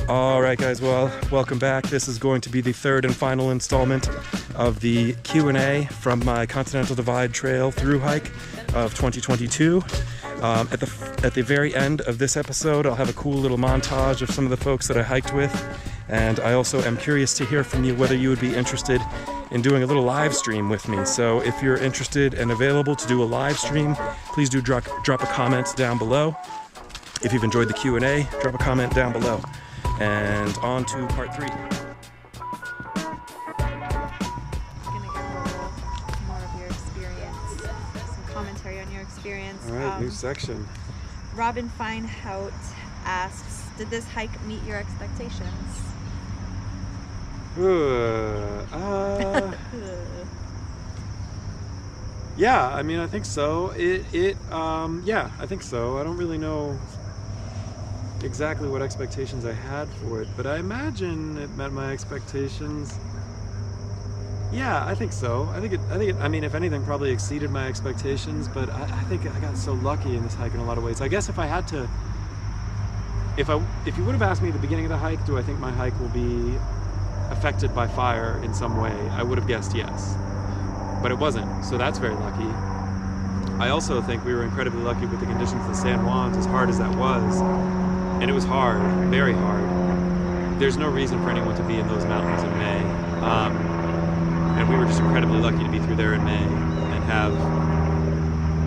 All right, guys, well, welcome back. This is going to be the third and final installment of the Q&A from my Continental Divide Trail through hike of 2022. At the very end of this episode, I'll have a cool little montage of some of the folks that I hiked with, and I also am curious to hear from you whether you would be interested in doing a little live stream with me. So if you're interested and available to do a live stream, please do drop a comment down below. If you've enjoyed the Q&A, drop a comment down below. And on to part 3. Gonna get a little more of your experience, some commentary on your experience. All right, new section. Robin Finehout asks, did this hike meet your expectations? Yeah, I mean, I think so. Yeah, I think so. I don't really know exactly what expectations I had for it, but I imagine it met my expectations. Yeah, I think so. I think it, I mean, if anything, probably exceeded my expectations, but I think I got so lucky in this hike in a lot of ways. I guess if I had to, if you would have asked me at the beginning of the hike, do I think my hike will be affected by fire in some way, I would have guessed yes. But it wasn't, so that's very lucky. I also think we were incredibly lucky with the conditions of the San Juans, as hard as that was. And it was hard, very hard. There's no reason for anyone to be in those mountains in May. And we were just incredibly lucky to be through there in May and have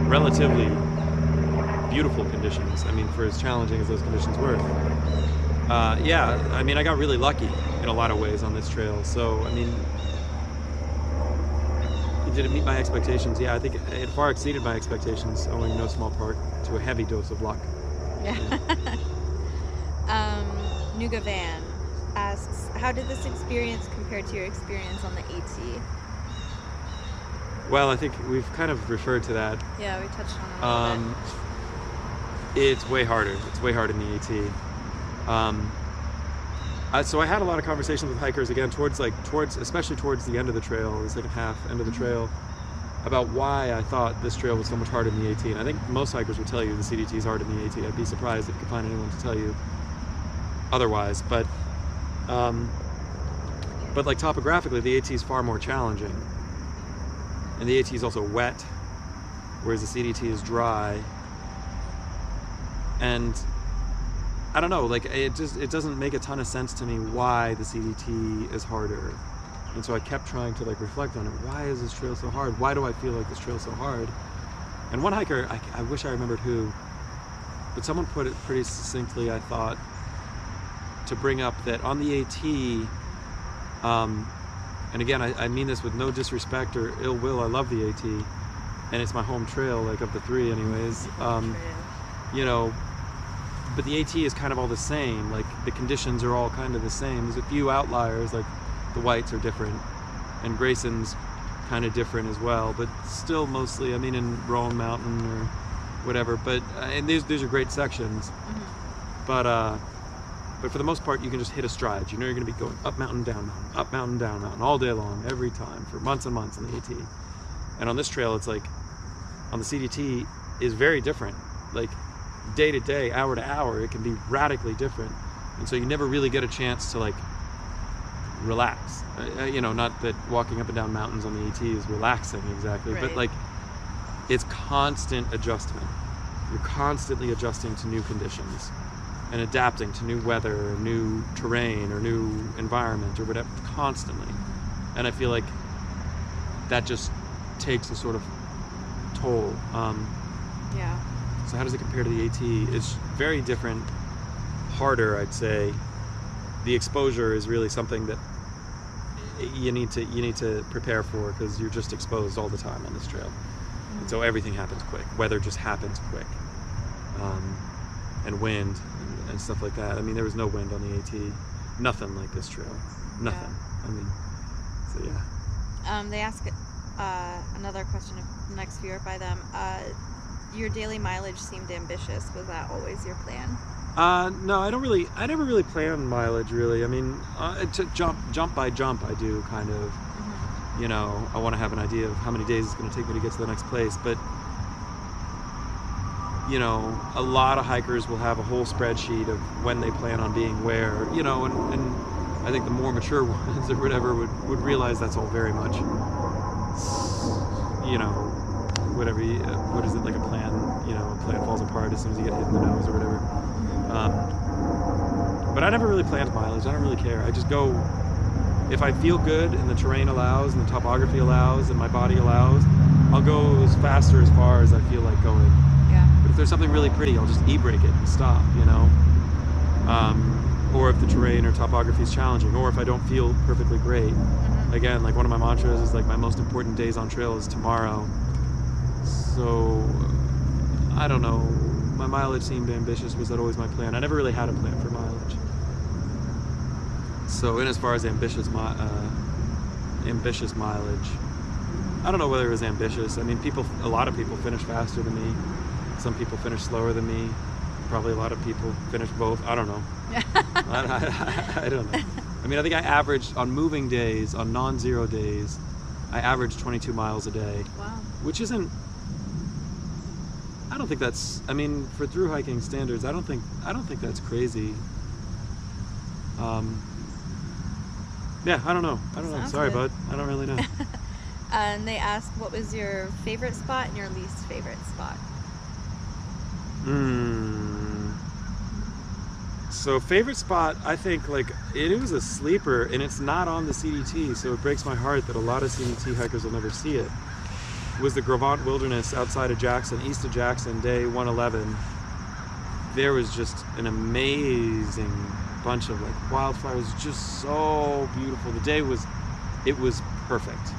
relatively beautiful conditions. I mean, for as challenging as those conditions were. Yeah, I mean, I got really lucky in a lot of ways on this trail. So, I mean, did it meet my expectations? Yeah, I think it far exceeded my expectations, owing no small part to a heavy dose of luck. Yeah. Nuga Van asks, how did this experience compare to your experience on the AT? Well, I think we've kind of referred to that. Yeah, we touched on it a little bit. It's way harder. It's way harder in the AT. So I had a lot of conversations with hikers, again, especially towards the end of the trail, the second half, end of the trail, about why I thought this trail was so much harder in the AT. And I think most hikers would tell you the CDT is hard in the AT. I'd be surprised if you could find anyone to tell you otherwise. But like topographically, the AT is far more challenging. And the AT is also wet, whereas the CDT is dry. And I don't know, like it doesn't make a ton of sense to me why the CDT is harder. And so I kept trying to like reflect on it. Why is this trail so hard? Why do I feel like this trail is so hard? And one hiker, I wish I remembered who, but someone put it pretty succinctly, I thought, to bring up that on the AT, and again, I mean this with no disrespect or ill will, I love the AT, and it's my home trail, like of the three anyways, you know, but the AT is kind of all the same, like the conditions are all kind of the same. There's a few outliers, like the whites are different, and Grayson's kind of different as well, but still mostly, I mean, in Roan Mountain or whatever, but, and these are great sections, but for the most part, you can just hit a stride. You know you're gonna be going up mountain, down mountain, up mountain, down mountain, all day long, every time, for months and months on the AT. And on this trail, it's like, on the CDT, is very different. Like, day to day, hour to hour, it can be radically different. And so you never really get a chance to like relax. You know, not that walking up and down mountains on the AT is relaxing exactly, Right. but like it's constant adjustment. You're constantly adjusting to new conditions and adapting to new weather or new terrain or new environment or whatever, constantly. And I feel like that just takes a sort of toll. Yeah. So how does it compare to the AT? It's very different, harder, I'd say. The exposure is really something that you need to prepare for, because you're just exposed all the time on this trail. And so everything happens quick. Weather just happens quick. And wind and stuff like that. I mean, there was no wind on the AT. Nothing like this trail. Nothing. Yeah. I mean, so yeah. They ask another question, next viewer by them. Your daily mileage seemed ambitious. Was that always your plan? No, I never really plan mileage, really. I mean, to jump by jump, I do kind of, you know, I want to have an idea of how many days it's going to take me to get to the next place. But you know, a lot of hikers will have a whole spreadsheet of when they plan on being where, you know, and I think the more mature ones or whatever would realize that's all very much, you know, whatever, what is it, like a plan, you know, a plan falls apart as soon as you get hit in the nose or whatever. But I never really planned mileage. I don't really care. I just go, if I feel good and the terrain allows and the topography allows and my body allows, I'll go as fast or as far as I feel like going. Yeah. But if there's something really pretty, I'll just e-brake it and stop, you know? Or if the terrain or topography is challenging, or if I don't feel perfectly great. Again, like one of my mantras is like, my most important days on trail is tomorrow. So, I don't know. My mileage seemed ambitious. Was that always my plan? I never really had a plan for mileage. So, in as far as ambitious mileage, I don't know whether it was ambitious. I mean, a lot of people finish faster than me. Some people finish slower than me. Probably a lot of people finish both. I don't know. I don't know. I mean, I think I averaged on moving days, on non-zero days, I averaged 22 miles a day. Wow. Which isn't, I don't think that's, I mean, for through hiking standards, I don't think that's crazy. Yeah, I don't know. Sounds Sorry, good. bud. I don't really know. And they asked, what was your favorite spot and your least favorite spot? So favorite spot, I think, like, it was a sleeper, and it's not on the CDT, so it breaks my heart that a lot of CDT hikers will never see it. Was the Gravant Wilderness outside of Jackson, east of Jackson, day 111. There was just an amazing bunch of like wildflowers, just so beautiful. The day it was perfect.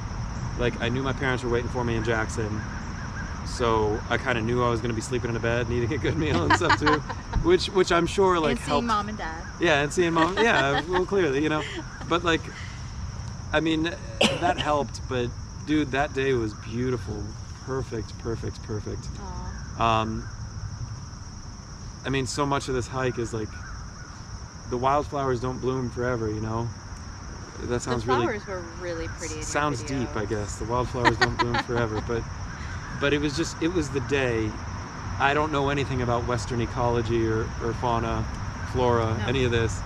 Like, I knew my parents were waiting for me in Jackson, so I kind of knew I was going to be sleeping in a bed, needing a good meal and stuff too, which I'm sure like and seeing helped. mom and dad. Yeah, and seeing mom. Yeah, well, clearly, you know. But like, I mean, that helped. But dude, that day was beautiful, perfect. Aww. I mean, so much of this hike is like, the wildflowers don't bloom forever, you know. That sounds the flowers were really pretty. In sounds your video. deep, I guess. The wildflowers don't bloom forever, but it was the day. I don't know anything about Western ecology or fauna, flora, No. any of this,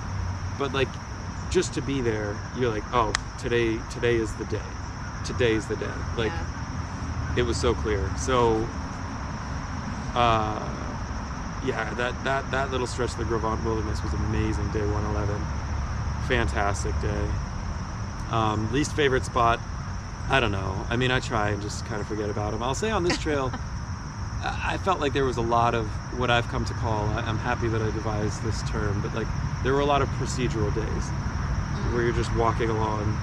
but like, just to be there, you're like, oh, today is the day. Today's the day. Like, Yeah. it was so clear. So, yeah, that little stretch of the Gravant Wilderness was amazing. Day 111, fantastic day. Least favorite spot, I don't know. I mean, I try and just kind of forget about them. I'll say on this trail, I felt like there was a lot of what I've come to call, I'm happy that I devised this term, but like, there were a lot of procedural days where you're just walking along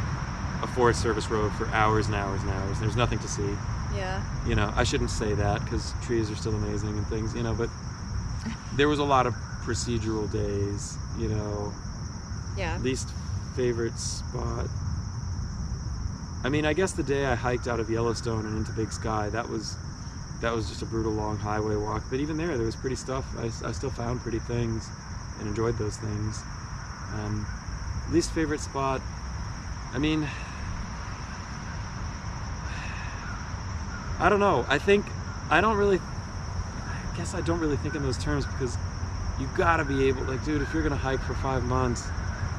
a Forest Service road for hours and hours and hours. There's nothing to see. Yeah. You know, I shouldn't say that because trees are still amazing and things, you know, but there was a lot of procedural days, you know. Yeah. Least favorite spot. I mean, I guess the day I hiked out of Yellowstone and into Big Sky, that was just a brutal long highway walk. But even there was pretty stuff. I still found pretty things and enjoyed those things. Least favorite spot, I mean, I don't know. I guess I don't really think in those terms, because you gotta be able, like, dude, if you're gonna hike for 5 months,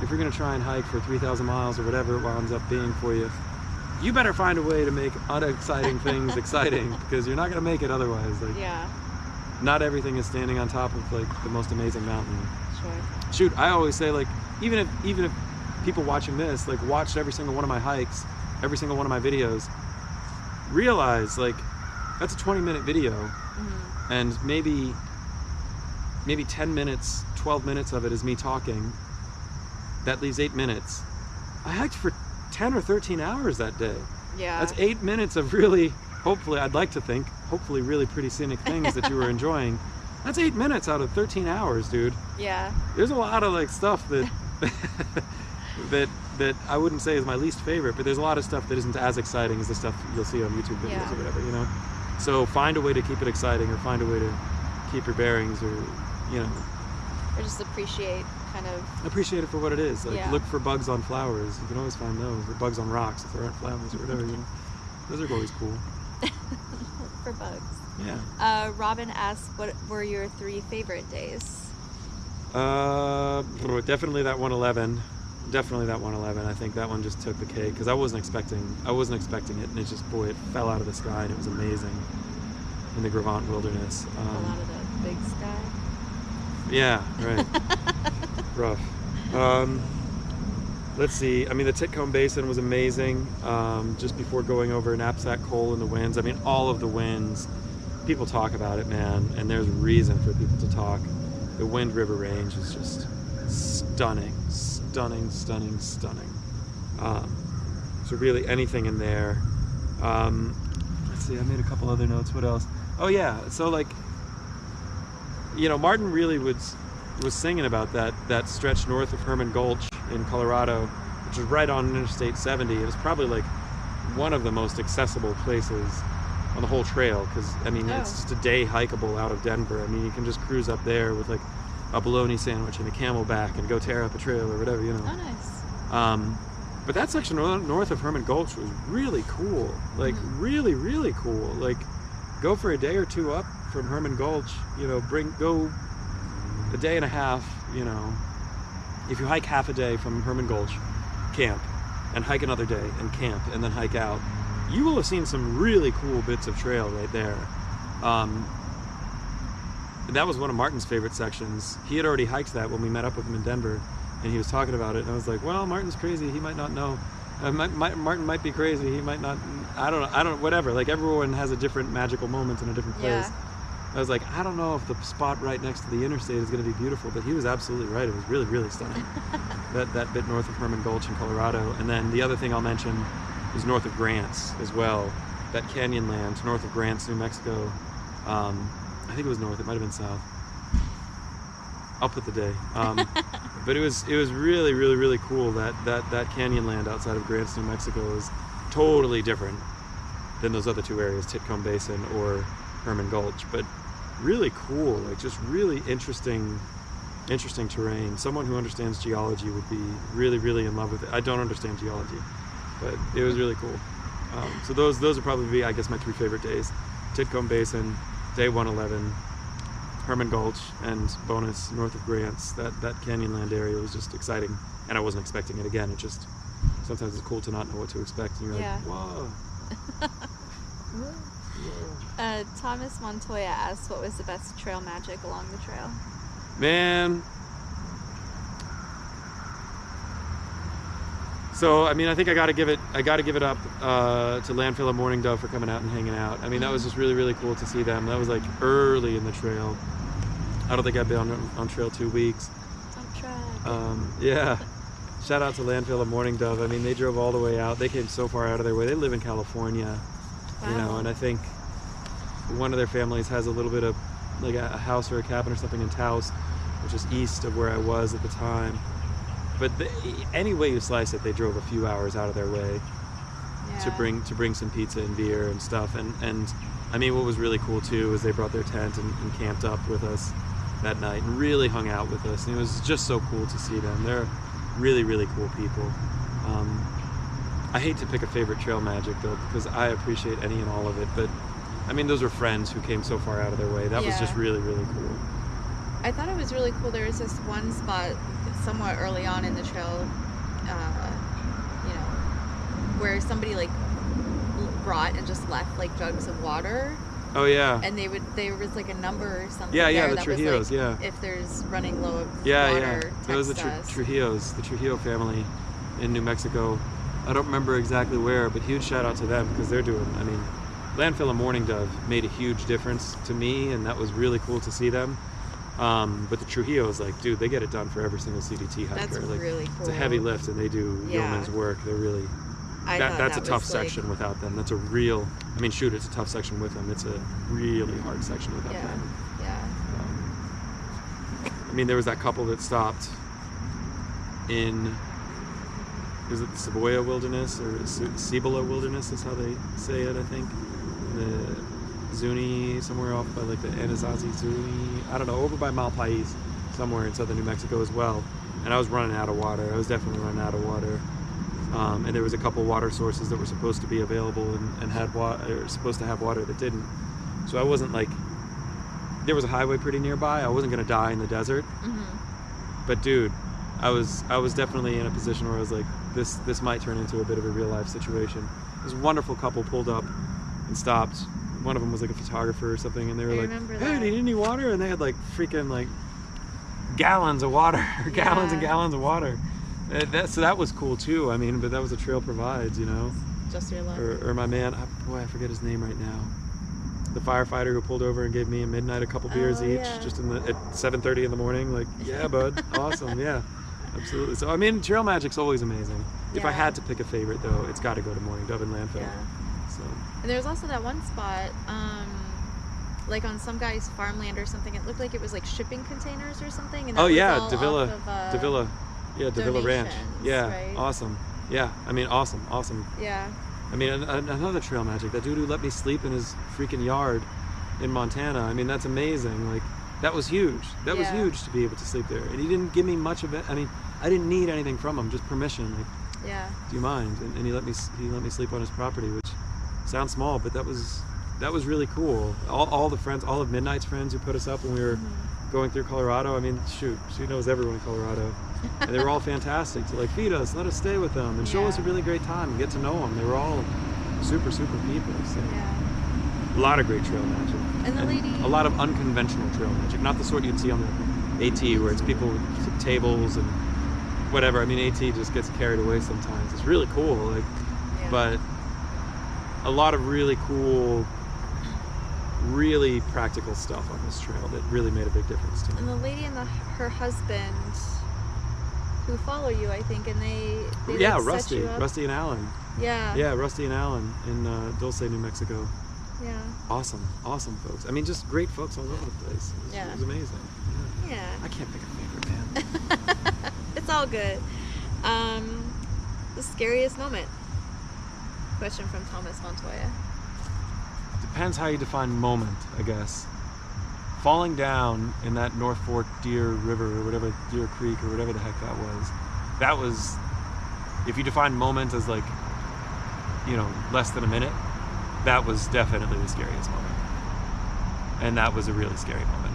if you're gonna try and hike for 3,000 miles or whatever it winds up being for you, you better find a way to make unexciting things exciting, because you're not gonna make it otherwise. Like, Yeah. not everything is standing on top of like the most amazing mountain. Sure. Shoot, I always say, like, even if people watching this, like, watched every single one of my hikes, every single one of my videos, realize, like, that's a 20-minute video, and maybe 10 minutes, 12 minutes of it is me talking. That leaves 8 minutes. I hiked for 10 or 13 hours that day. Yeah. That's 8 minutes of really, hopefully, I'd like to think, hopefully really pretty scenic things that you were enjoying. That's 8 minutes out of 13 hours, dude. Yeah. There's a lot of like stuff that that I wouldn't say is my least favorite, but there's a lot of stuff that isn't as exciting as the stuff you'll see on YouTube videos Yeah. or whatever, you know? So find a way to keep it exciting, or find a way to keep your bearings, or, you know, Or just appreciate appreciate it for what it is. Like, Yeah. look for bugs on flowers. You can always find those, or bugs on rocks if there aren't flowers or whatever, you know? Those are always cool. for bugs. Yeah. Robin asks, what were your 3 favorite days? Definitely that 111. Definitely that 111. I think that one just took the cake because I wasn't expecting it, and it just, boy, it fell out of the sky and it was amazing in the Gravant wilderness. Fell out of the big sky. Yeah, right. Rough. Let's see. I mean, the Titcomb Basin was amazing. Just before going over knapsack coal in the winds. I mean, all of the winds. People talk about it, man, and there's reason for people to talk. The Wind River Range is just stunning. So really anything in there. Let's see, I made a couple other notes. What else? Oh yeah, so like, you know, Martin really was singing about that stretch north of Herman Gulch in Colorado, which is right on Interstate 70. It was probably like one of the most accessible places on the whole trail, because I mean, it's just a day hikeable out of Denver. I mean, you can just cruise up there with like a bologna sandwich and a Camelback and go tear up a trail or whatever, you know. Oh, nice. But that section north of Herman Gulch was really cool. Like, really cool. Like, go for a day or two up from Herman Gulch, you know, go a day and a half, you know. If you hike half a day from Herman Gulch, camp, and hike another day and camp, and then hike out, you will have seen some really cool bits of trail right there. That was one of Martin's favorite sections. He had already hiked that when we met up with him in Denver, and he was talking about it, and I was like, well, Martin's crazy, he might not know. Martin might be crazy, he might not, I don't know, whatever. Like, everyone has a different magical moment in a different place. Yeah. I was like, I don't know if the spot right next to the interstate is going to be beautiful, but he was absolutely right. It was really stunning. that bit north of Herman Gulch in Colorado. And then the other thing I'll mention is north of Grants as well. That canyon land north of Grants, New Mexico. I think it was north. It might have been south. I'll put the day. But it was really cool. That canyon land outside of Grants, New Mexico is totally different than those other two areas, Titcomb Basin or Herman Gulch. But really cool, like just really interesting terrain. Someone who understands geology would be really in love with it. I don't understand geology, but it was really cool. So those would probably be, I guess, my 3 favorite days: Titcomb Basin, day 111, Herman Gulch, and bonus north of Grants. That Canyonland area was just exciting, and I wasn't expecting it. Again, it just, sometimes it's cool to not know what to expect, and you're like, whoa. Thomas Montoya asks, what was the best trail magic along the trail? Man. So, I mean, I think I got to give it up to Landfill and Morning Dove for coming out and hanging out. I mean, that was just really cool to see them. That was like early in the trail. I don't think I've been on trail 2 weeks. Don't try. Yeah. Shout out to Landfill and Morning Dove. I mean, they drove all the way out. They came so far out of their way. They live in California, you know, and I think one of their families has a little bit of like a house or a cabin or something in Taos, which is east of where I was at the time. But any way you slice it, they drove a few hours out of their way to bring some pizza and beer and stuff. And I mean, what was really cool too is they brought their tent and camped up with us that night and really hung out with us. And it was just so cool to see them. They're really cool people. I hate to pick a favorite trail magic though, because I appreciate any and all of it. But I mean, those were friends who came so far out of their way. That was just really cool. I thought it was really cool. There was this one spot somewhat early on in the trail, you know, where somebody like brought and just left like jugs of water. Oh yeah. And there was like a number or something. Yeah, there the that Trujillos. was like, yeah. If there's running low of Yeah. water, Those are text us. Trujillos, the Trujillo family in New Mexico. I don't remember exactly where, but huge shout out to them because they're doing. I mean, Landfill and Morning Dove made a huge difference to me, and that was really cool to see them. But the Trujillos, like, dude, they get it done for every single CDT hiker. That's like, really cool. It's a heavy lift, and they do yeoman's work. They're really. That's a tough section without them. That's a real. I mean, shoot, it's a tough section with them. It's a really hard section without them. Yeah. I mean, there was that couple that stopped in. Is it the Savoia Wilderness or Cibola Wilderness? Is how they say it, I think. The Zuni, somewhere off by like the Anasazi Zuni. I don't know, over by Malpais, somewhere in southern New Mexico as well. And I was running out of water. I was definitely running out of water. And there was a couple water sources that were supposed to be available and had water, or supposed to have water that didn't. So So I wasn't like, there was a highway pretty nearby. I wasn't gonna die in the desert. But dude, I was definitely in a position where I was like, this might turn into a bit of a real life situation. This wonderful couple pulled up and stopped. One of them was like a photographer or something, and they were like, "Hey, do you need any water?" And they had like freaking like gallons of water, gallons and gallons of water. So that was cool too. I mean, but that was a trail provides, you know. Just your luck. Or my man, boy, I forget his name right now. The firefighter who pulled over and gave me at midnight a couple beers each, just at 7:30 in the morning. Like, yeah, bud, awesome, yeah, absolutely. So I mean, trail magic's always amazing. If I had to pick a favorite though, it's got to go to Morning Dove and Landfill. Yeah. So. And there was also that one spot, like on some guy's farmland or something. It looked like it was like shipping containers or something. And that was all Davila, off of, Davila, yeah, Davila Ranch. Yeah, right? Awesome. Yeah, I mean, awesome. Yeah. I mean, another trail magic. That dude who let me sleep in his freaking yard in Montana. I mean, that's amazing. Like, that was huge. That was huge to be able to sleep there. And he didn't give me much of it. I mean, I didn't need anything from him, just permission. Like, do you mind? And he let me sleep on his property, which sounds small, but that was really cool. All the friends, all of Midnight's friends who put us up when we were going through Colorado. I mean, shoot, she knows everyone in Colorado. And they were all fantastic to like feed us, let us stay with them, and show us a really great time and get to know them. They were all super people. So a lot of great trail magic. And the lady, a lot of unconventional trail magic, not the sort you'd see on the AT where it's people with tables and whatever. I mean, AT just gets carried away sometimes. It's really cool, like, but a lot of really cool, really practical stuff on this trail that really made a big difference to me. And the lady and her husband who follow you, I think, and they like, Rusty, set you up. Rusty and Alan. Yeah, Rusty and Alan in Dulce, New Mexico. Yeah. Awesome folks. I mean, just great folks all over the place. It was amazing. Yeah. I can't pick a favorite, man. It's all good. The scariest moment? Question from Thomas Montoya. Depends how you define moment, I guess. Falling down in that North Fork Deer River or whatever, Deer Creek or whatever the heck that was, if you define moment as like, you know, less than a minute, that was definitely the scariest moment. And that was a really scary moment.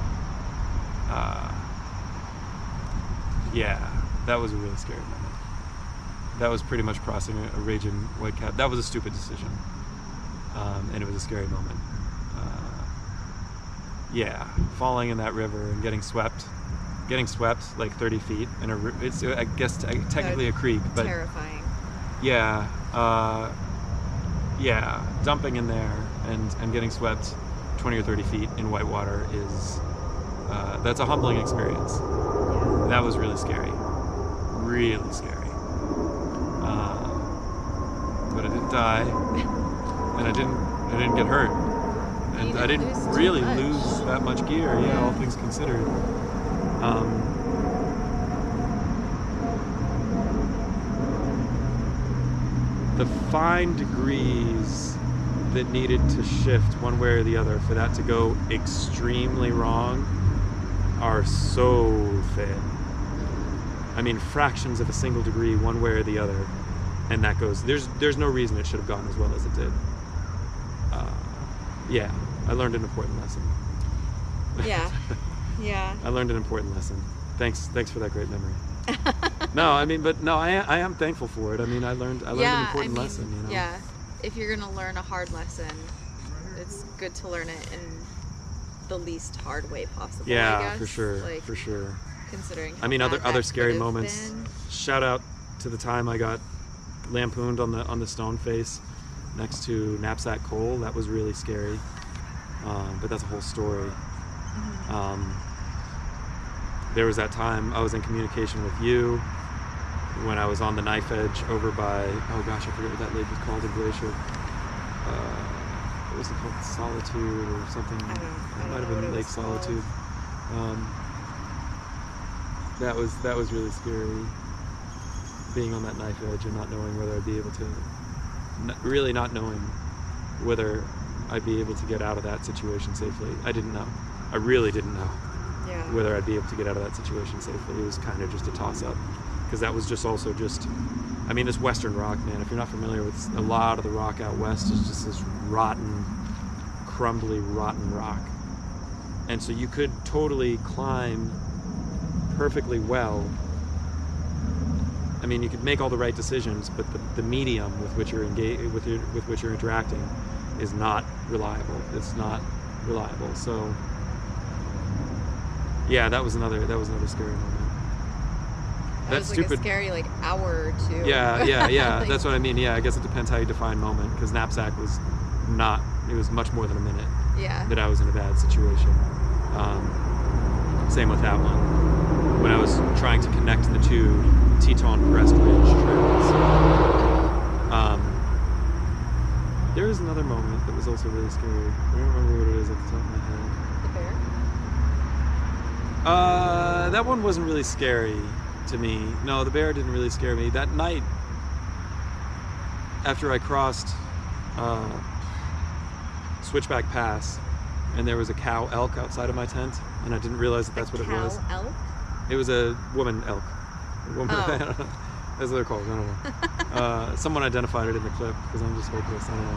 That was a really scary moment. That was pretty much crossing a raging whitecap. That was a stupid decision. And it was a scary moment. Falling in that river and getting swept like 30 feet in it's I guess technically a creek, but terrifying. Dumping in there and getting swept 20 or 30 feet in white water is that's a humbling experience. That was really scary, but I didn't die, and I didn't get hurt. And I didn't really lose that much gear, all things considered. The fine degrees that needed to shift one way or the other for that to go extremely wrong are so thin. I mean, fractions of a single degree one way or the other, and that goes, there's no reason it should have gone as well as it did. I learned an important lesson. I learned an important lesson. Thanks for that great memory. I am thankful for it. I mean, I learned an important lesson, you know. Yeah, if you're gonna learn a hard lesson, it's good to learn it in the least hard way possible. Yeah, I guess. for sure, like, for sure. Considering how I mean, bad other that scary could have moments. been. Shout out to the time I got lampooned on the stone face next to knapsack coal. That was really scary. But that's a whole story. There was that time I was in communication with you when I was on the knife edge over by, oh gosh, I forget what that lake was called in Glacier. What was it called? Solitude or something? It might have been Lake Solitude. That was really scary, being on that knife edge and not knowing whether I'd be able to, really not knowing whether I'd be able to get out of that situation safely. I didn't know. I really didn't know whether I'd be able to get out of that situation safely. It was kind of just a toss-up, because that was just I mean, this western rock, man, if you're not familiar with a lot of the rock out west, is just this rotten, crumbly, rotten rock. And so you could totally climb perfectly well. I mean, you could make all the right decisions, but the medium with which you're with which you're interacting is not reliable. It's not reliable. So yeah, that was another scary moment. That was like a scary hour or two. Yeah. Like, That's what I mean. Yeah, I guess it depends how you define moment, because knapsack was not. It was much more than a minute. Yeah. That I was in a bad situation. Same with that one. When I was trying to connect the two Teton Crest Ridge trails. There was another moment that was also really scary. I don't remember what it is at the top of my head. The bear? That one wasn't really scary to me. No, the bear didn't really scare me. That night, after I crossed Switchback Pass, and there was a cow elk outside of my tent, and I didn't realize that's what it was. Cow elk? It was a woman elk. A woman, Oh. I don't know. That's what they're called. I don't know. Someone identified it in the clip because I'm just hopeless. I don't know.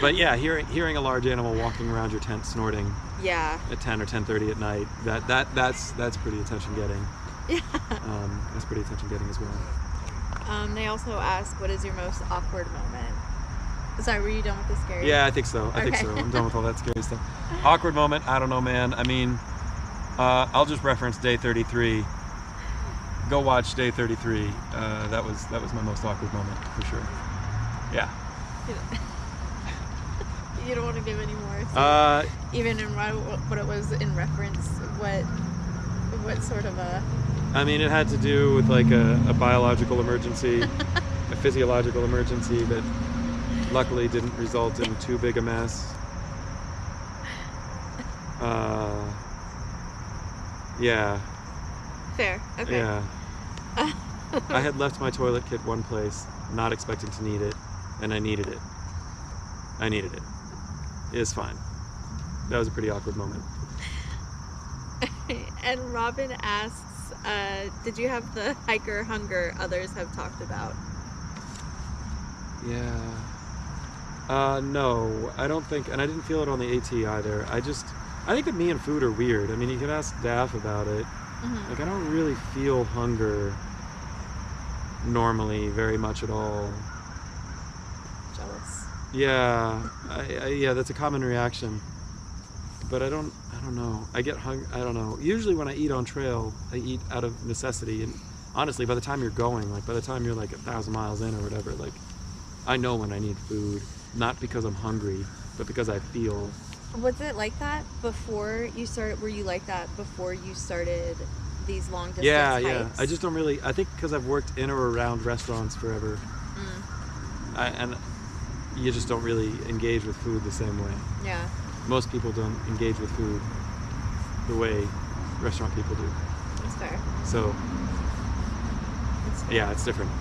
But yeah, hearing a large animal walking around your tent snorting Yeah. at 10 or 10:30 at night, that's pretty attention getting. Yeah. That's pretty attention getting as well. They also ask, what is your most awkward moment? Sorry, were you done with the scary? Yeah, I think so. I think Okay. so. I'm done with all that scary stuff. Awkward moment? I don't know, man. I mean, I'll just reference day 33. Go watch day 33. That was my most awkward moment for sure. Yeah. You don't want to give any more. So even in what it was in reference, what sort of a... I mean, it had to do with like a biological emergency, a physiological emergency that luckily didn't result in too big a mess. Yeah. Fair. Okay. Yeah. I had left my toilet kit one place, not expecting to need it, and I needed it. It was fine. That was a pretty awkward moment. And Robin asks, did you have the hiker hunger others have talked about? Yeah. No, I don't think, and I didn't feel it on the AT either. I think that me and food are weird. I mean, you could ask Daff about it. Mm-hmm. Like, I don't really feel hunger normally very much at all. Jealous. Yeah, yeah, that's a common reaction. But I don't know. I get I don't know. Usually when I eat on trail, I eat out of necessity. And honestly, by the time you're going, like by the time you're like 1,000 miles in or whatever, like I know when I need food. Not because I'm hungry, but because I feel. Was it like that before you started? Were you like that before you started these long distance hikes? Yeah. I just don't really. I think because I've worked in or around restaurants forever, and you just don't really engage with food the same way. Yeah. Most people don't engage with food the way restaurant people do. That's fair. So, yeah, it's different.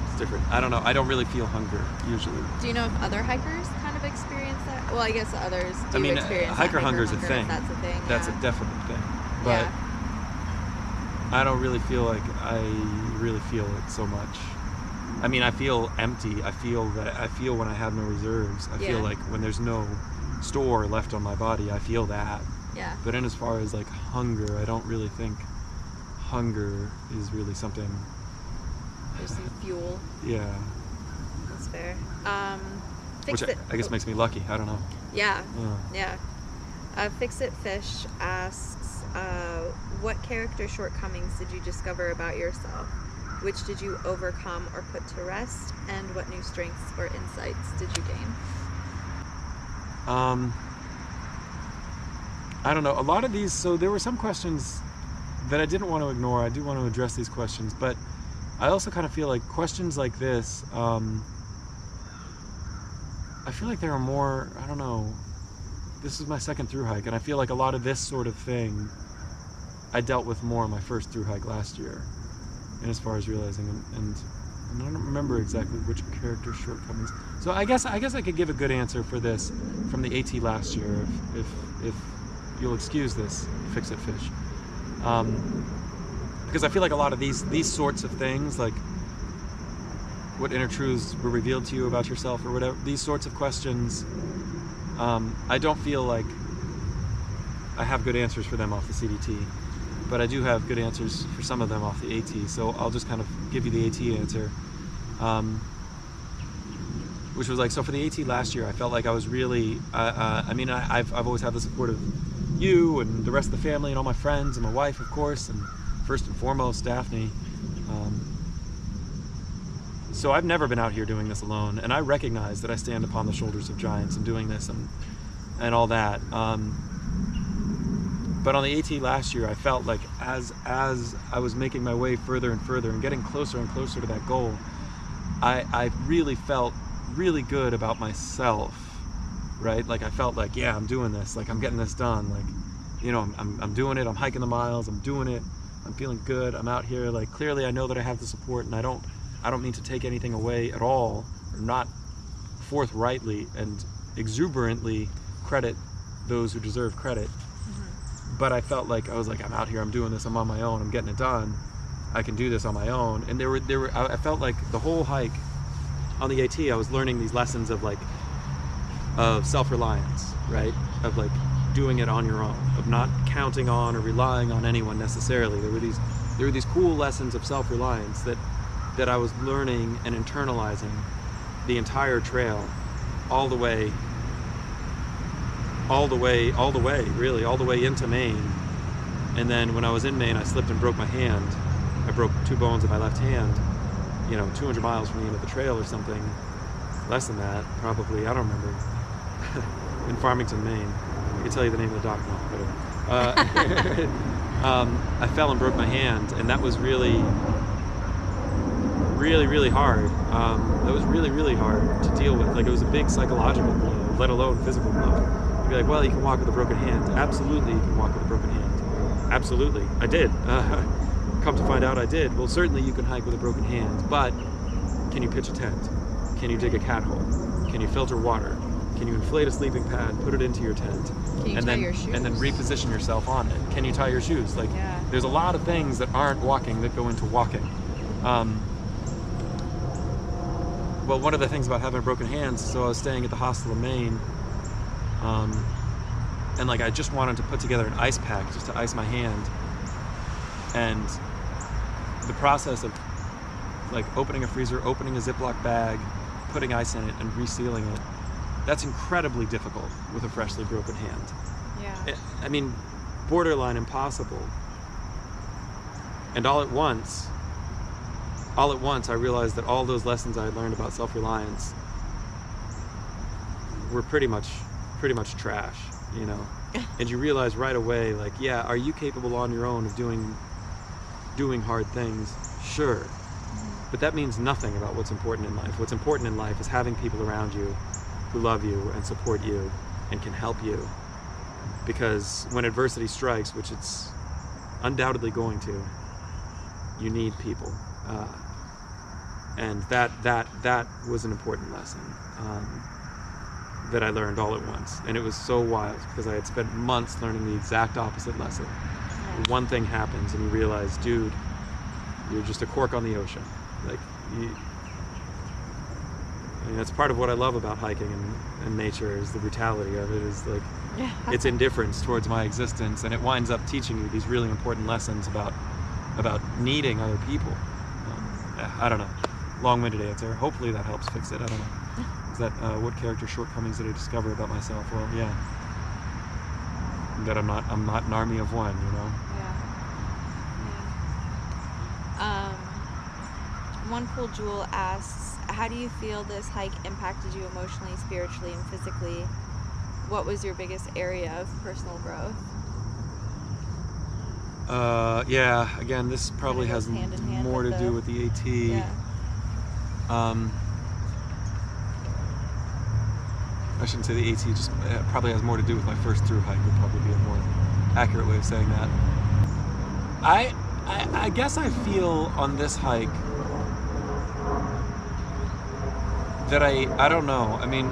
It's different. I don't know. I don't really feel hunger usually. Do you know if other hikers kind of experience that? Well, I guess others do experience hiker that hunger is a if thing. That's a thing. That's yeah. a definite thing. But I don't really feel like I really feel it so much. I mean, I feel empty. I feel when I have no reserves. I feel like when there's no store left on my body, I feel that. Yeah. But in as far as like hunger, I don't really think hunger is really something. There's some fuel. Yeah. That's fair. Which I guess makes me lucky. I don't know. Yeah. Fix It Fish asks, what character shortcomings did you discover about yourself? Which did you overcome or put to rest? And what new strengths or insights did you gain? I don't know. A lot of these, so there were some questions that I didn't want to ignore. I do want to address these questions, but I also kind of feel like questions like this, I feel like there are more, I don't know, this is my second thru hike, and I feel like a lot of this sort of thing I dealt with more on my first thru hike last year, and as far as realizing, and I don't remember exactly which character shortcomings. So I guess I could give a good answer for this from the AT last year, if you'll excuse this, Fix It Fish. Because I feel like a lot of these sorts of things, like what inner truths were revealed to you about yourself or whatever, these sorts of questions, I don't feel like I have good answers for them off the CDT, but I do have good answers for some of them off the AT, so I'll just kind of give you the AT answer. Which was like, so for the AT last year, I felt like I was really, I've always had the support of you and the rest of the family and all my friends and my wife, of course, and first and foremost, Daphne. So I've never been out here doing this alone, and I recognize that I stand upon the shoulders of giants in doing this and all that. But on the AT last year, I felt like as I was making my way further and further and getting closer and closer to that goal, I really felt really good about myself, right? Like I felt like, yeah, I'm doing this, like I'm getting this done, like, you know, I'm doing it, I'm hiking the miles, I'm doing it, I'm feeling good, I'm out here, like clearly I know that I have the support, and I don't mean to take anything away at all, or not forthrightly and exuberantly credit those who deserve credit. But I felt like I was like, I'm out here, I'm doing this, I'm on my own, I'm getting it done, I can do this on my own. And I felt like the whole hike on the AT, I was learning these lessons of self-reliance, right? Of like doing it on your own, of not counting on or relying on anyone necessarily. There were these cool lessons of self-reliance that I was learning and internalizing the entire trail, all the way really, all the way into Maine. And then when I was in Maine, I slipped and broke my hand. I broke 2 bones of my left hand, 200 miles from the end of the trail or something. Less than that, probably, I don't remember. In Farmington, Maine. I can tell you the name of the doc now, whatever. I fell and broke my hand, and that was really hard. That was really hard to deal with. Like, it was a big psychological blow, let alone physical blow. You'd be like, well, you can walk with a broken hand. Absolutely, you can walk with a broken hand. Absolutely, I did. Come to find out, I did. Well, certainly you can hike with a broken hand, but can you pitch a tent? Can you dig a cat hole? Can you filter water? Can you inflate a sleeping pad, put it into your tent, and then reposition yourself on it? Can you tie your shoes? Like, yeah. There's a lot of things that aren't walking that go into walking. Well, one of the things about having broken hands, so I was staying at the hostel in Maine, and like I just wanted to put together an ice pack just to ice my hand, and the process of like opening a freezer, opening a Ziploc bag, putting ice in it, and resealing it, that's incredibly difficult with a freshly broken hand. Yeah. I mean, borderline impossible. And all at once, I realized that all those lessons I had learned about self-reliance were pretty much trash, And you realize right away, like, yeah, are you capable on your own of doing hard things? Sure. But that means nothing about what's important in life. What's important in life is having people around you who love you and support you and can help you. Because when adversity strikes, which it's undoubtedly going to, you need people. And that was an important lesson that I learned all at once. And it was so wild because I had spent months learning the exact opposite lesson. One thing happens and you realize, dude, you're just a cork on the ocean. Like, that's part of what I love about hiking and nature is the brutality of it, is like, it's indifference towards my existence, and it winds up teaching you these really important lessons about needing other people. I don't know. Long-winded answer. Hopefully that helps fix it. I don't know. Is that what character shortcomings did I discover about myself? Well, yeah. That I'm not an army of one, Yeah. One Cool Jewel asks, how do you feel this hike impacted you emotionally, spiritually, and physically? What was your biggest area of personal growth? Yeah, again, this probably has more to do with the AT. Yeah. I shouldn't say the AT, just probably has more to do with my first thru hike, would probably be a more accurate way of saying that. I guess I feel on this hike that I don't know. I mean,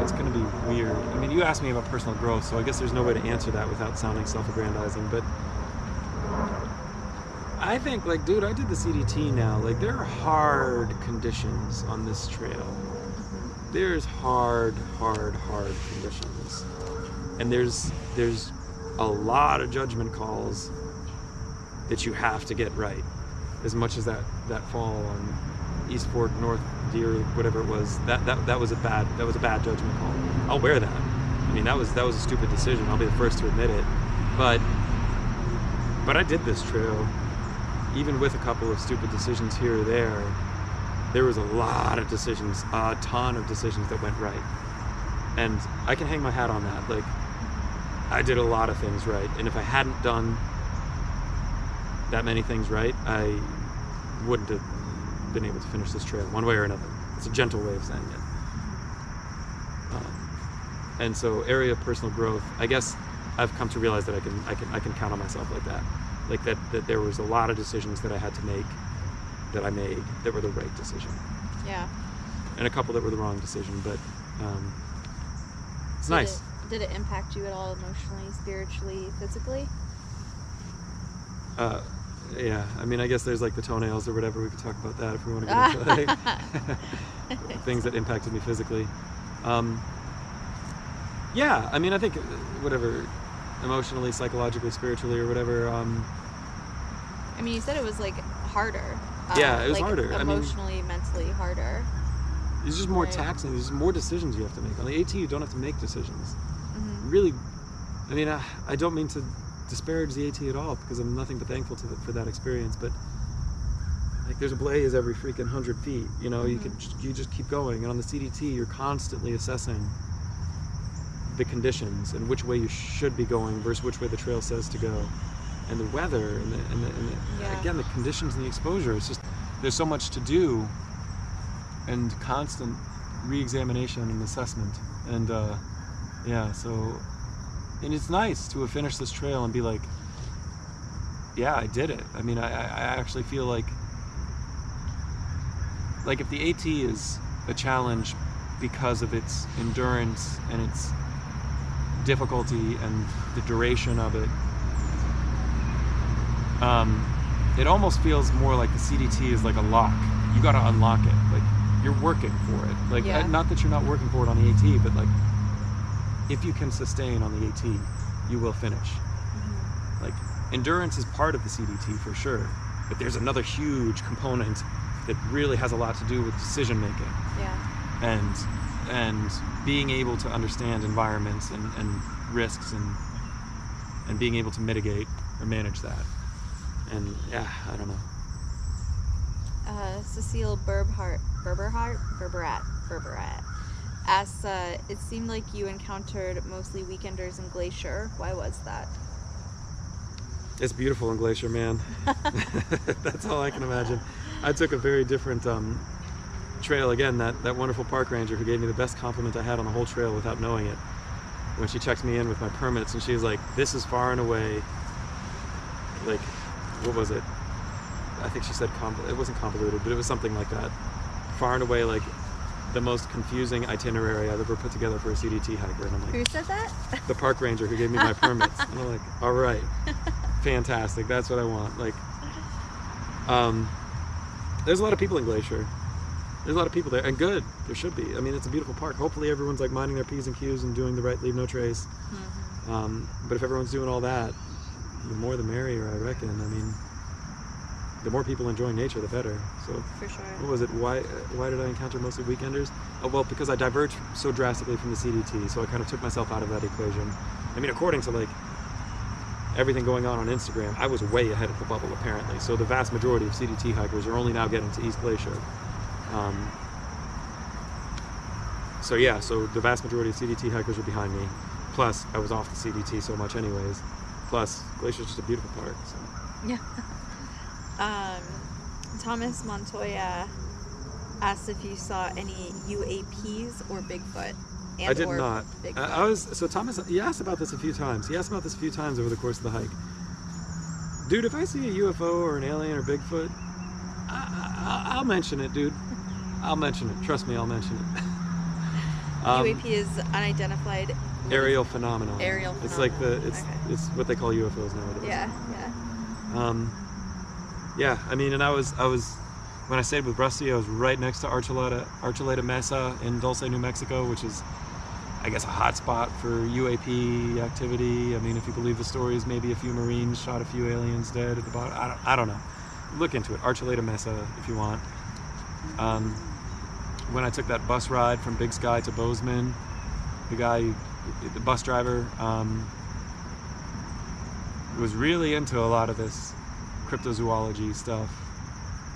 it's going to be weird. I mean, you asked me about personal growth, so I guess there's no way to answer that without sounding self-aggrandizing, but I think, like, dude, I did the CDT now. Like, there are hard conditions on this trail. There's hard conditions. And there's a lot of judgment calls that you have to get right. As much as that fall on East Fork, North Deer, whatever it was, that was a bad judgment call. I'll wear that. I mean, that was a stupid decision. I'll be the first to admit it. But I did this trail, even with a couple of stupid decisions here or there. There was a lot of decisions, a ton of decisions that went right. And I can hang my hat on that. Like, I did a lot of things right. And if I hadn't done that many things right, I wouldn't have been able to finish this trail one way or another. It's a gentle way of saying it. And so, area of personal growth, I guess I've come to realize that I can count on myself like that. Like that there was a lot of decisions that I had to make, that I made, that were the right decision. Yeah. And a couple that were the wrong decision, but it's nice. Did it impact you at all emotionally, spiritually, physically? Yeah, I mean, I guess there's like the toenails or whatever. We could talk about that if we want to get into like, things that impacted me physically. Yeah, I mean, I think whatever, emotionally, psychologically, spiritually, or whatever. I mean, you said it was like harder. Yeah, it was like harder. Emotionally, mentally harder. It's just more taxing. There's just more decisions you have to make. On the AT, you don't have to make decisions. Mm-hmm. Really, I mean, I don't mean to disparage the AT at all, because I'm nothing but thankful for that experience. But like, there's a blaze every freaking 100 feet. You know, Mm-hmm. you just keep going. And on the CDT, you're constantly assessing the conditions and which way you should be going versus which way the trail says to go, and the weather and the again, the conditions and the exposure. It's just, there's so much to do, and constant re-examination and assessment. And yeah, so, and it's nice to have finished this trail and be like, yeah, I did it. I mean, I actually feel like if the AT is a challenge because of its endurance and its difficulty and the duration of it, it almost feels more like the CDT is like a lock. You got to unlock it. Like, you're working for it. Like, yeah. Not that you're not working for it on the AT, but like, if you can sustain on the AT, you will finish. Mm-hmm. Like, endurance is part of the CDT for sure, but there's another huge component that really has a lot to do with decision making. Yeah. And being able to understand environments and risks and being able to mitigate or manage that. And yeah, I don't know. Cecile Berberat asks, it seemed like you encountered mostly weekenders in Glacier. Why was that? It's beautiful in Glacier, man. That's all I can imagine. I took a very different trail. Again, that wonderful park ranger who gave me the best compliment I had on the whole trail without knowing it, when she checked me in with my permits, and she was like, this is far and away, like, what was it? I think she said, it wasn't convoluted, but it was something like that. Far and away, like, the most confusing itinerary I've ever put together for a CDT hiker. And I'm like, who said that? The park ranger who gave me my permits. And I'm like, all right, fantastic, that's what I want. Like, there's a lot of people in Glacier. There's a lot of people there, and good, there should be. I mean, it's a beautiful park. Hopefully everyone's like minding their P's and Q's and doing the right leave no trace. Mm-hmm. But if everyone's doing all that, the more the merrier, I reckon. I mean, the more people enjoy nature, the better. So, for sure. What was it? Why did I encounter mostly weekenders? Oh, well, because I diverged so drastically from the CDT, so I kind of took myself out of that equation. I mean, according to like everything going on Instagram, I was way ahead of the bubble apparently. So the vast majority of CDT hikers are only now getting to East Glacier. So yeah, so the vast majority of CDT hikers are behind me. Plus, I was off the CDT so much anyways. Plus, Glacier's just a beautiful park. So. Yeah. Thomas Montoya asked if you saw any UAPs or Bigfoot. I did not. Bigfoot. So Thomas, he asked about this a few times. He asked about this a few times over the course of the hike. Dude, if I see a UFO or an alien or Bigfoot, I'll mention it, dude. I'll mention it. Trust me, I'll mention it. UAP is unidentified aerial phenomenon. Aerial phenomenon. It's like it's what they call UFOs nowadays. Yeah. Yeah, I mean, and I was when I stayed with Rusty, I was right next to Archuleta Mesa in Dulce, New Mexico, which is, I guess, a hot spot for UAP activity. I mean, if you believe the stories, maybe a few Marines shot a few aliens dead at the bottom. I don't know. Look into it. Archuleta Mesa, if you want. When I took that bus ride from Big Sky to Bozeman, the bus driver, was really into a lot of this cryptozoology stuff,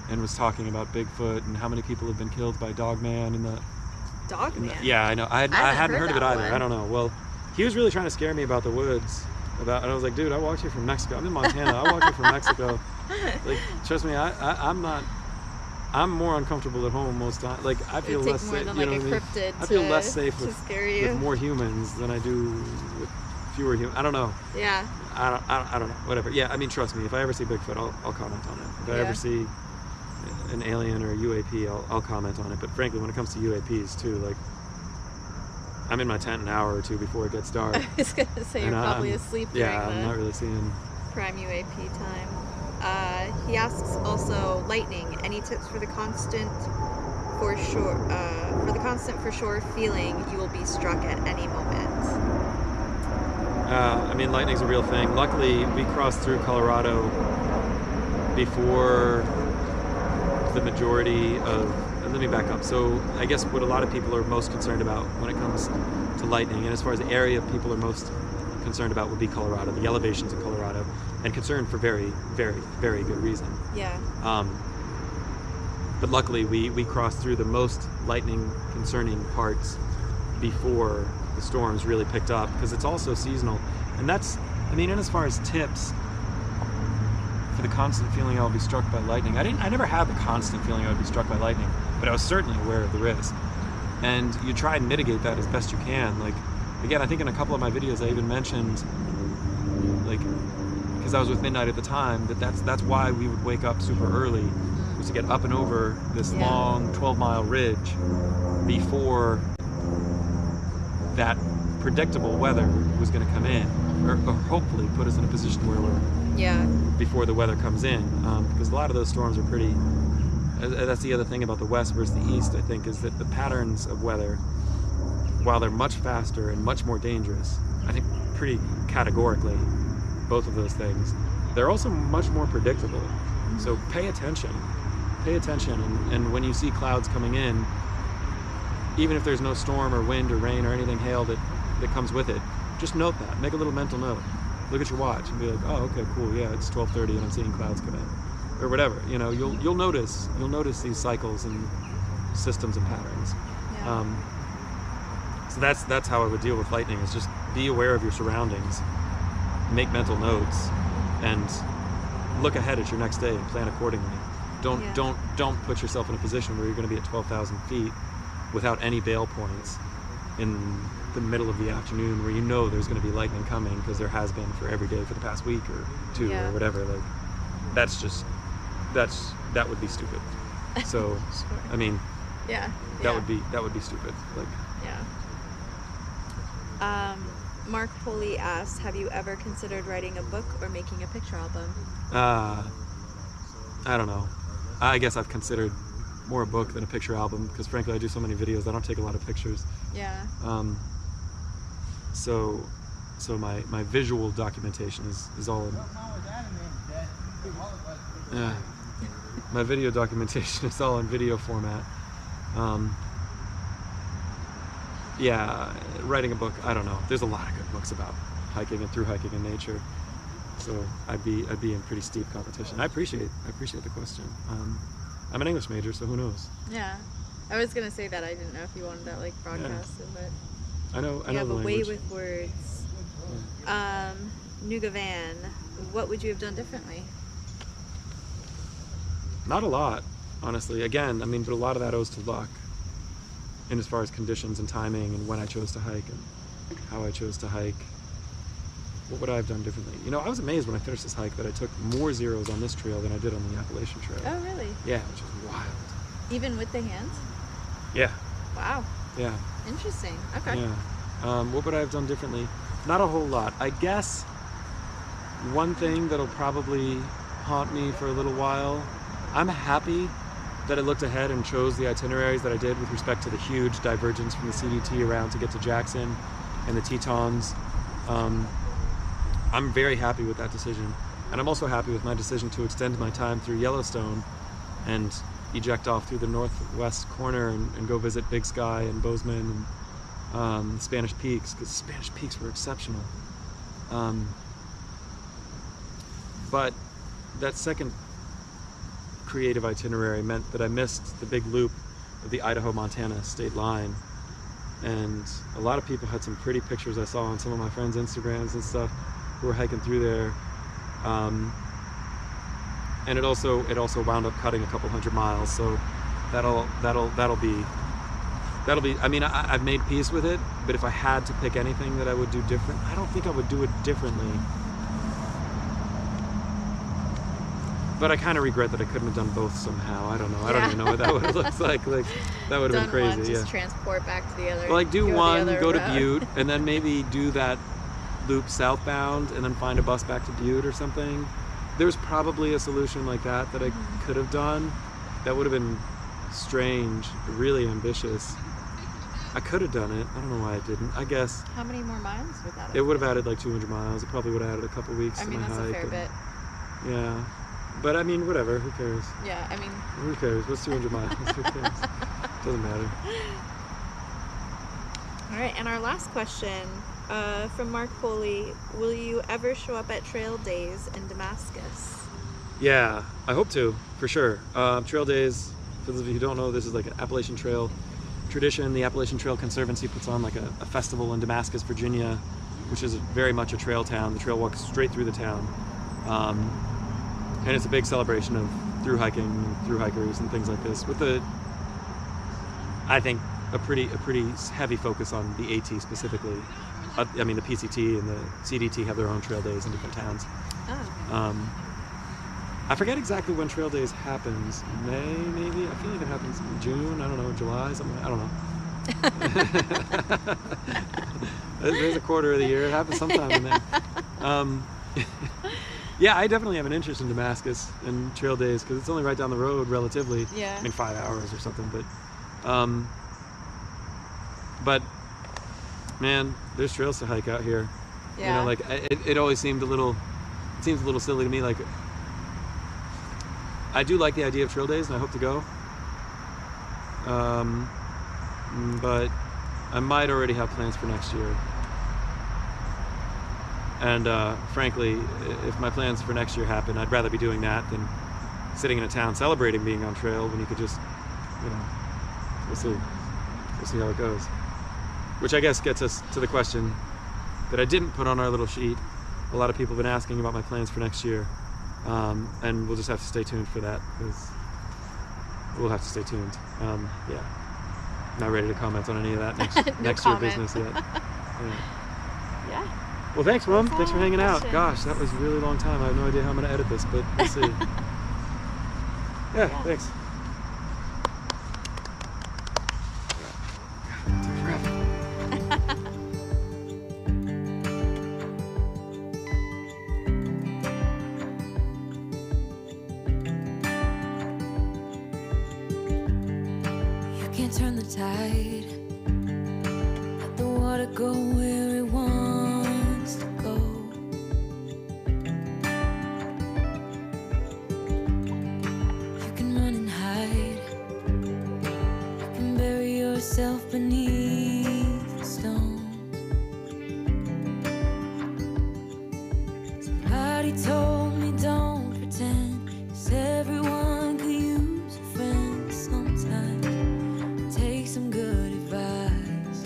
and was talking about Bigfoot and how many people have been killed by Dogman in the Dogman? yeah, I know. I hadn't heard of it either. I don't know. Well, he was really trying to scare me about the woods. And I was like, dude, I walked here from Mexico. I'm in Montana. I walked here from Mexico. Like, trust me, I'm not. I'm more uncomfortable at home most times. Like, I feel less safe. Than, like, a cryptid I feel less safe with more humans than I do with fewer humans. I don't know. Yeah. I don't know. Whatever. Yeah. I mean, trust me. If I ever see Bigfoot, I'll comment on it. If I ever see an alien or a UAP, I'll comment on it. But frankly, when it comes to UAPs too, like, I'm in my tent an hour or two before it gets dark. I was gonna say you're probably asleep during I'm not really seeing prime UAP time. He asks also, lightning. Any tips for the constant for sure feeling you will be struck at any moment? I mean, lightning's a real thing. Luckily, we crossed through Colorado before the majority of. Let me back up. So I guess what a lot of people are most concerned about when it comes to lightning, and as far as the area people are most concerned about, would be Colorado, the elevations of Colorado, and concerned for very, very, very good reason. Yeah. But luckily, we crossed through the most lightning concerning parts before the storms really picked up, because it's also seasonal. And that's, I mean, and as far as tips for the constant feeling I'll be struck by lightning, I never had the constant feeling I would be struck by lightning, but I was certainly aware of the risk. And you try and mitigate that as best you can. Like, again, I think in a couple of my videos I even mentioned, like, because I was with Midnight at the time, that's why we would wake up super early, was to get up and over this long 12-mile ridge before that predictable weather was going to come in, or hopefully put us in a position where we're before the weather comes in, because a lot of those storms are pretty. That's the other thing about the west versus the east, I think, is that the patterns of weather, while they're much faster and much more dangerous, I think pretty categorically, both of those things, they're also much more predictable. So pay attention, and when you see clouds coming in, even if there's no storm or wind or rain or anything, hail that comes with it, just note that. Make a little mental note. Look at your watch and be like, oh, okay, cool, yeah, it's 12:30 and I'm seeing clouds come in, or whatever. You know, you'll notice these cycles and systems and patterns. Yeah. So that's how I would deal with lightning, is just be aware of your surroundings, make mental notes, and look ahead at your next day and plan accordingly. Don't put yourself in a position where you're going to be at 12,000 feet without any bail points in the middle of the afternoon, where you know there's going to be lightning coming, because there has been for every day for the past week or two or whatever. Like, that would be stupid. So Sure. I mean, that would be stupid. Like, Mark Foley asked, have you ever considered writing a book or making a picture album? I don't know. I guess I've considered more a book than a picture album, because frankly I do so many videos, I don't take a lot of pictures. Yeah. So my visual documentation is all in. Yeah. My video documentation is all in video format. Yeah, writing a book, I don't know. There's a lot of good books about hiking and through hiking in nature. So I'd be in pretty steep competition. I appreciate the question. I'm an English major, so who knows? Yeah, I was gonna say that. I didn't know if you wanted that like broadcasted, but I know you have the a language. way with words. Yeah. Nugavan, what would you have done differently? Not a lot, honestly. Again, I mean, but a lot of that owes to luck, and as far as conditions and timing and when I chose to hike and how I chose to hike. What would I have done differently? You know, I was amazed when I finished this hike that I took more zeros on this trail than I did on the Appalachian Trail. Oh, really? Yeah, which is wild. Even with the hands? Yeah. Wow. Yeah. Interesting. Okay. Yeah. What would I have done differently? Not a whole lot. I guess one thing that'll probably haunt me for a little while. I'm happy that I looked ahead and chose the itineraries that I did with respect to the huge divergence from the CDT around to get to Jackson and the Tetons. I'm very happy with that decision. And I'm also happy with my decision to extend my time through Yellowstone and eject off through the northwest corner and go visit Big Sky and Bozeman and Spanish Peaks, because Spanish Peaks were exceptional. But that second creative itinerary meant that I missed the big loop of the Idaho-Montana state line. And a lot of people had some pretty pictures I saw on some of my friends' Instagrams and stuff who were hiking through there. And it also wound up cutting a couple hundred miles, so that'll be. I mean, I've made peace with it, but if I had to pick anything that I would do different, I don't think I would do it differently. But I kind of regret that I couldn't have done both somehow. I don't know. I don't even know what that would have looked like. Like, that would have been crazy. One, just transport back to the other. Well, like do one, go to route. Butte, and then maybe do that loop southbound, and then find a bus back to Butte or something. There's probably a solution like that I could have done. That would have been strange, really ambitious. I could have done it. I don't know why I didn't. I guess. How many more miles would that have? It would have added like 200 miles. It probably would have added a couple weeks to my hike. I mean, that's a fair bit. Yeah. But I mean, whatever. Who cares? Yeah, I mean. Who cares? What's 200 miles? Who cares? Doesn't matter. All right, and our last question from Mark Foley: will you ever show up at trail days in Damascus? Yeah, I hope to, for sure. Trail days, for those of you who don't know, this is like an Appalachian Trail tradition. The Appalachian Trail Conservancy puts on like a festival in Damascus, Virginia, which is very much a trail town. The trail walks straight through the town. And it's a big celebration of through hiking, through hikers and things like this, with I think a pretty heavy focus on the AT specifically. I mean, the PCT and the CDT have their own trail days in different towns. Oh. I forget exactly when trail days happens. May, maybe? I feel like it happens in June. I don't know, July, something. I don't know. There's a quarter of the year. It happens sometime in there. Yeah, I definitely have an interest in Damascus and trail days because it's only right down the road relatively. Yeah. I mean, 5 hours or something, but man, there's trails to hike out here. Yeah. You know, like it always seemed it seems a little silly to me. Like, I do like the idea of trail days and I hope to go. But I might already have plans for next year. And frankly, if my plans for next year happen, I'd rather be doing that than sitting in a town celebrating being on trail when you could just, you know, we'll see how it goes. Which I guess gets us to the question that I didn't put on our little sheet. A lot of people have been asking about my plans for next year. And we'll just have to stay tuned for that, because we'll have to stay tuned. Yeah, not ready to comment on any of that next year business yet. Yeah. Well, thanks, Mom. Thanks for hanging out. Gosh, that was a really long time. I have no idea how I'm going to edit this, but we'll see. Yeah, thanks. You can't turn the tide. Let the water go where it wants to go. You can run and hide. You can bury yourself beneath the stones. Somebody told me don't pretend, 'cause everyone could use a friend sometimes. Take some good advice.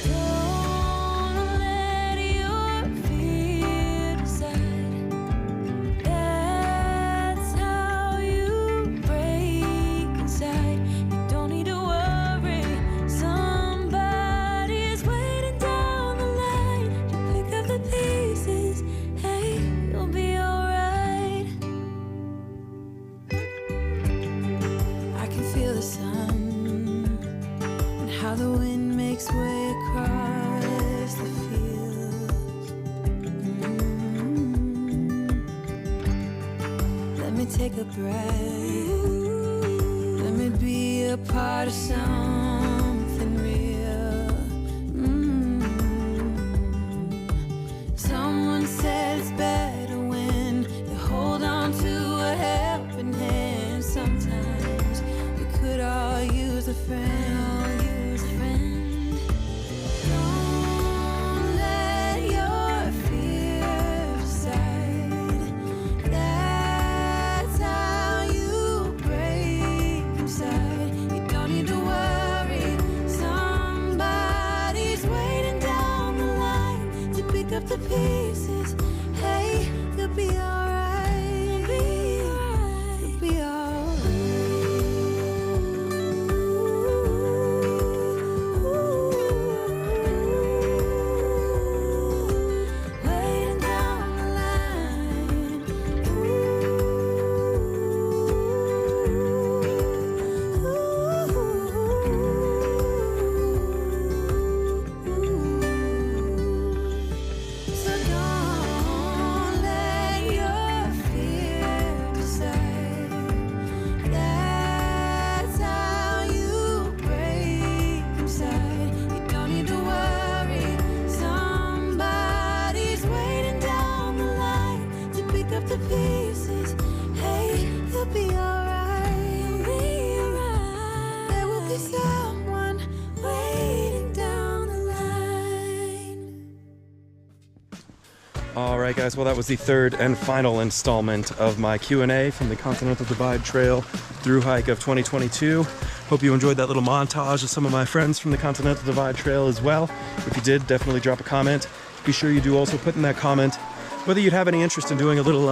Don't let your fear decide. That's how you break inside. You don't need to worry. me take a breath. Let me be a part of something real. Someone said it's better when you hold on to a helping hand. Sometimes we could all use a friend. Don't let your fear decide. That's how you break inside. You don't need to worry. Somebody's waiting down the line to pick up the pieces. Hey, you'll be alright. You'll be alright. Waiting down the line. So don't let your fear decide. That's how you break inside. You don't need to worry. Somebody's waiting down the line to pick up the pieces. Hey, you'll be alright. There will be someone waiting down the line. All right, guys. Well, that was the third and final installment of my Q&A from the Continental Divide Trail through hike of 2022. Hope you enjoyed that little montage of some of my friends from the Continental Divide Trail as well. If you did, definitely drop a comment. Be sure you do also put in that comment whether you'd have any interest in doing a little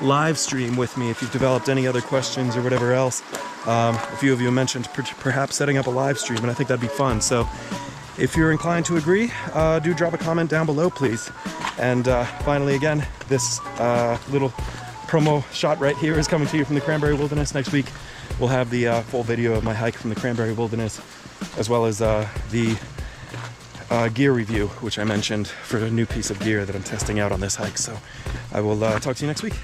live stream with me, if you've developed any other questions or whatever else. A few of you mentioned perhaps setting up a live stream, and I think that'd be fun. So if you're inclined to agree, do drop a comment down below, please. And finally, again, this little promo shot right here is coming to you from the Cranberry Wilderness. Next week, we'll have the full video of my hike from the Cranberry Wilderness, as well as the gear review, which I mentioned for a new piece of gear that I'm testing out on this hike. So I will talk to you next week.